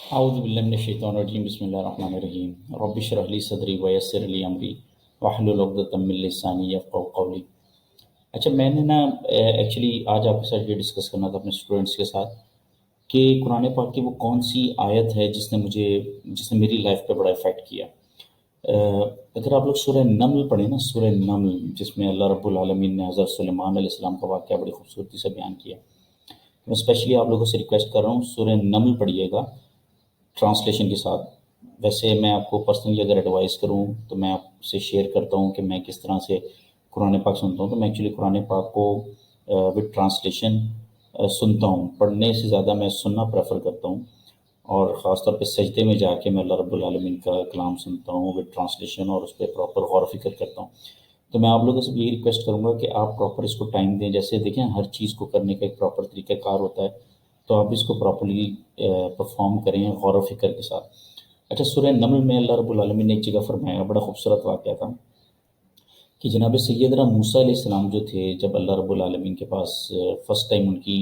أعوذ بالله من الشيطان الرجيم بسم الله الرحمن الرحيم رب اشرح لي صدري ويسر لي أمري واحلل عقدة من لساني يفقهوا قولي۔ اچھا میں نے نا ایکچولی آج آپ کے ساتھ یہ ڈسکس کرنا تھا اپنے اسٹوڈنٹس کے ساتھ کہ قرآن پاک کی وہ کون سی آیت ہے جس نے میری لائف پہ بڑا افیکٹ کیا۔ اگر آپ لوگ سورہ نمل پڑھیں نا، سورہ نمل جس میں اللہ رب العالمین نے حضرت سلیمان علیہ السلام کا واقعہ بڑی خوبصورتی سے بیان کیا، میں اسپیشلی آپ لوگوں سے ریکویسٹ کر رہا ہوں سورہ نمل پڑھیے گا ٹرانسلیشن کے ساتھ۔ ویسے میں آپ کو پرسنلی اگر ایڈوائز کروں تو میں آپ سے شیئر کرتا ہوں کہ میں کس طرح سے قرآن پاک سنتا ہوں۔ تو میں ایکچولی قرآن پاک کو وتھ ٹرانسلیشن سنتا ہوں، پڑھنے سے زیادہ میں سننا پریفر کرتا ہوں، اور خاص طور پہ سجدے میں جا کے میں اللہ رب العالمین کا کلام سنتا ہوں وتھ ٹرانسلیشن، اور اس پہ پراپر غور و فکر کرتا ہوں۔ تو میں آپ لوگوں سے بھی یہی ریکویسٹ کروں گا کہ آپ پراپر اس کو ٹائم دیں۔ جیسے دیکھیں ہر چیز کو کرنے کا ایک پراپر طریقہ کار ہوتا ہے، تو آپ اس کو پراپرلی پرفارم کریں غور و فکر کے ساتھ۔ اچھا، سورہ نمل میں اللہ رب العالمین نے ایک جگہ فرمایا، بڑا خوبصورت واقعہ تھا کہ جناب سیدنا موسیٰ علیہ السلام جو تھے، جب اللہ رب العالمین کے پاس فرسٹ ٹائم ان کی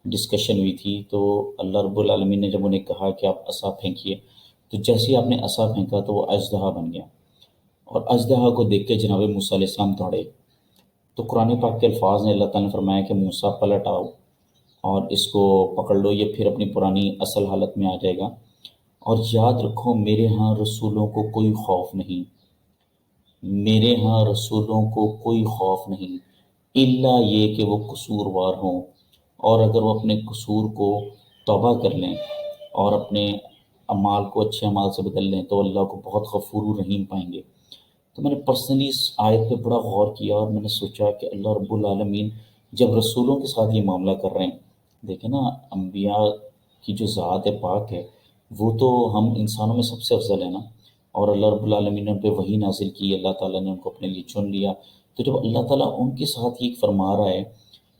ڈسکشن ہوئی تھی، تو اللہ رب العالمین نے جب انہیں کہا کہ آپ عصا پھینکیے، تو جیسے ہی آپ نے عصا پھینکا تو وہ اژدہا بن گیا، اور اژدہا کو دیکھ کے جناب موسیٰ علیہ السلام دوڑے۔ تو قرآن پاک کے الفاظ نے اللہ تعالیٰ نے فرمایا کہ موسیٰ پلٹ آؤ اور اس کو پکڑ لو، یہ پھر اپنی پرانی اصل حالت میں آ جائے گا، اور یاد رکھو میرے ہاں رسولوں کو کوئی خوف نہیں، میرے ہاں رسولوں کو کوئی خوف نہیں، الا یہ کہ وہ قصوروار ہوں، اور اگر وہ اپنے قصور کو توبہ کر لیں اور اپنے اعمال کو اچھے اعمال سے بدل لیں تو اللہ کو بہت غفور و رحیم پائیں گے۔ تو میں نے پرسنلی اس آیت پہ بڑا غور کیا، اور میں نے سوچا کہ اللہ رب العالمین جب رسولوں کے ساتھ یہ معاملہ کر رہے ہیں، دیکھیں نا انبیاء کی جو ذات ہے پاک ہے، وہ تو ہم انسانوں میں سب سے افضل ہے نا، اور اللہ رب العالمین نے ان پہ وحی نازل کی، اللہ تعالیٰ نے ان کو اپنے لیے چن لیا۔ تو جب اللہ تعالیٰ ان کے ساتھ یہ فرما رہا ہے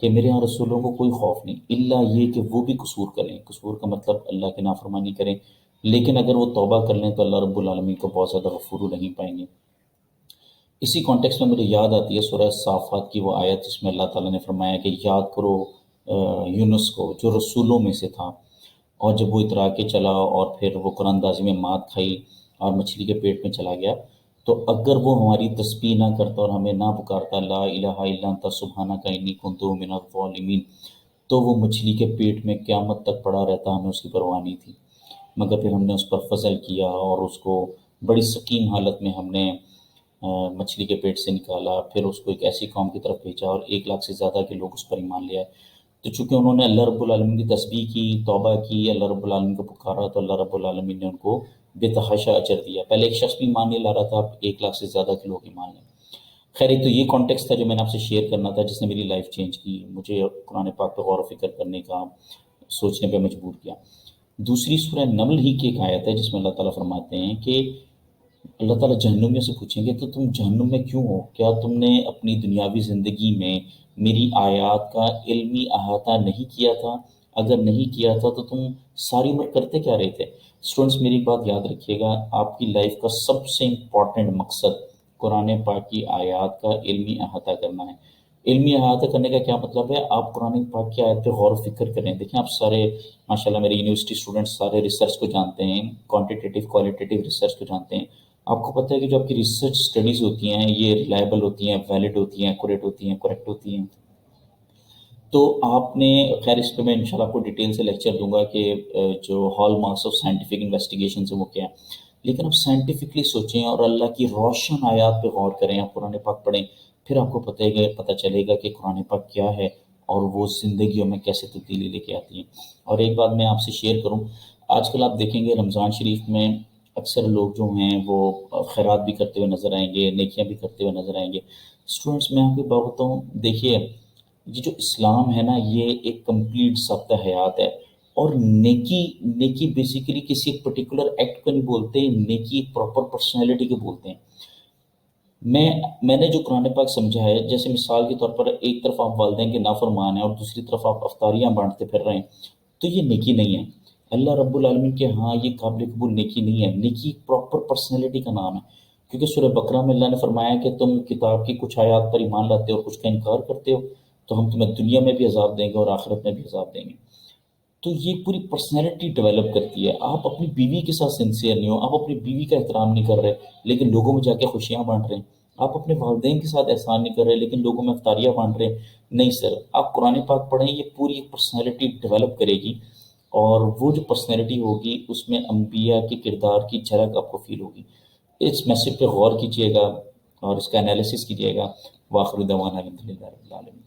کہ میرے ہاں رسولوں کو کوئی خوف نہیں، الا یہ کہ وہ بھی قصور کریں، قصور کا مطلب اللہ کی نافرمانی کریں، لیکن اگر وہ توبہ کر لیں تو اللہ رب العالمین کو بہت زیادہ غفور و رحیم پائیں گے۔ اسی کانٹیکس میں مجھے یاد آتی ہے سورہ صافات کی وہ آیت جس میں اللہ تعالیٰ نے فرمایا کہ یاد کرو یونس کو جو رسولوں میں سے تھا، اور جب وہ اترا کے چلا اور پھر وہ قرآن اندازی میں مات کھائی اور مچھلی کے پیٹ میں چلا گیا، تو اگر وہ ہماری تسبیح نہ کرتا اور ہمیں نہ پکارتا لا الہ الا انت سبحانک انی کنت من الظالمین، تو وہ مچھلی کے پیٹ میں قیامت تک پڑا رہتا، ہمیں اس کی پرواہ نہیں تھی، مگر پھر ہم نے اس پر فضل کیا اور اس کو بڑی سکین حالت میں ہم نے مچھلی کے پیٹ سے نکالا، پھر اس کو ایک ایسی قوم کی طرف بھیجا اور 1 لاکھ سے زیادہ کے لوگ اس پر ایمان لے آئے۔ تو چونکہ انہوں نے اللہ رب العالمین کی تسبیح کی، توبہ کی، اللہ رب العالمین کو پکارا، تو اللہ رب العالمین نے ان کو بے تحاشا اجر دیا۔ پہلے ایک شخص بھی ایمان نہیں لا رہا تھا، اب 1 لاکھ سے زیادہ کے لوگ ایمان لیں۔ خیر، ایک تو یہ کانٹیکس تھا جو میں نے آپ سے شیئر کرنا تھا، جس نے میری لائف چینج کی، مجھے قرآن پاک پہ غور و فکر کرنے کا، سوچنے پہ مجبور کیا۔ دوسری سورہ نمل ہی کی ایک آیت ہے جس میں اللہ تعالیٰ فرماتے ہیں کہ اللہ تعالیٰ جہنمیوں سے پوچھیں گے تو تم جہنم میں کیوں ہو؟ کیا تم نے اپنی دنیاوی زندگی میں میری آیات کا علمی احاطہ نہیں کیا تھا؟ اگر نہیں کیا تھا تو تم ساری عمر کرتے کیا رہے تھے؟ اسٹوڈنٹس میری بات یاد رکھیے گا، آپ کی لائف کا سب سے امپورٹنٹ مقصد قرآن پاک کی آیات کا علمی احاطہ کرنا ہے۔ علمی احاطہ کرنے کا کیا مطلب ہے؟ آپ قرآن پاک کی آیت پہ غور و فکر کریں۔ دیکھیں آپ سارے ماشاءاللہ میرے یونیورسٹی اسٹوڈنٹس سارے ریسرچ کو جانتے ہیں، کوانٹیٹیو کوالٹیٹیو ریسرچ کو جانتے ہیں۔ آپ کو پتہ ہے کہ جو آپ کی ریسرچ اسٹڈیز ہوتی ہیں یہ ریلائبل ہوتی ہیں، ویلڈ ہوتی ہیں، ایکوریٹ ہوتی ہیں، کریکٹ ہوتی ہیں۔ تو آپ نے، خیر اس پہ میں انشاءاللہ آپ کو ڈیٹیل سے لیکچر دوں گا کہ جو hall marks of scientific investigation سے وہ کیا ہے، لیکن آپ سائنٹیفکلی سوچیں اور اللہ کی روشن آیات پہ غور کریں، آپ قرآن پاک پڑھیں، پھر آپ کو پتہ چلے گا کہ قرآن پاک کیا ہے اور وہ زندگیوں میں کیسے تبدیلی لے کے آتی ہیں۔ اور ایک بات میں آپ سے شیئر کروں، آج کل آپ دیکھیں گے رمضان شریف میں اکثر لوگ جو ہیں وہ خیرات بھی کرتے ہوئے نظر آئیں گے، نیکیاں بھی کرتے ہوئے نظر آئیں گے۔ اسٹوڈنٹس میں آپ کی بات بتاؤں، دیکھیے یہ جو اسلام ہے نا یہ ایک کمپلیٹ ضابطہ حیات ہے، اور نیکی بیسیکلی کسی ایک پرٹیکولر ایکٹ کو نہیں بولتے، نیکی ایک پراپر پرسنالٹی کو بولتے ہیں۔ میں نے جو قرآن پاک سمجھا ہے، جیسے مثال کے طور پر ایک طرف آپ والدین کے نافرمان ہیں اور دوسری طرف آپ افطاریاں بانٹتے پھر رہے ہیں، تو یہ نیکی نہیں ہے۔ اللہ رب العالمین کے ہاں یہ قابل قبول نیکی نہیں ہے، نیکی ایک پراپر پرسنالٹی کا نام ہے، کیونکہ سورہ بقرہ میں اللہ نے فرمایا کہ تم کتاب کی کچھ آیات پر ایمان لاتے ہو اور کچھ کا انکار کرتے ہو، تو ہم تمہیں دنیا میں بھی عذاب دیں گے اور آخرت میں بھی عذاب دیں گے۔ تو یہ پوری پرسنالٹی ڈیولپ کرتی ہے. آپ اپنی بیوی کے ساتھ سنسیئر نہیں ہو، آپ اپنی بیوی کا احترام نہیں کر رہے لیکن لوگوں میں جا کے خوشیاں بانٹ رہے ہیں. آپ اپنے والدین کے ساتھ احسان نہیں کر رہے لیکن لوگوں میں افطاریاں بانٹ رہے ہیں. نہیں سر، آپ قرآن پاک پڑھیں، یہ پوری ایک پرسنالٹی ڈیولپ کرے گی، اور وہ جو پرسنالٹی ہوگی اس میں انبیاء کے کردار کی جھلک آپ کو فیل ہوگی. اس میسج پہ غور کیجیے گا اور اس کا انالیسس کیجیے گا. وآخر دعوانا الحمد للہ رب العالمین.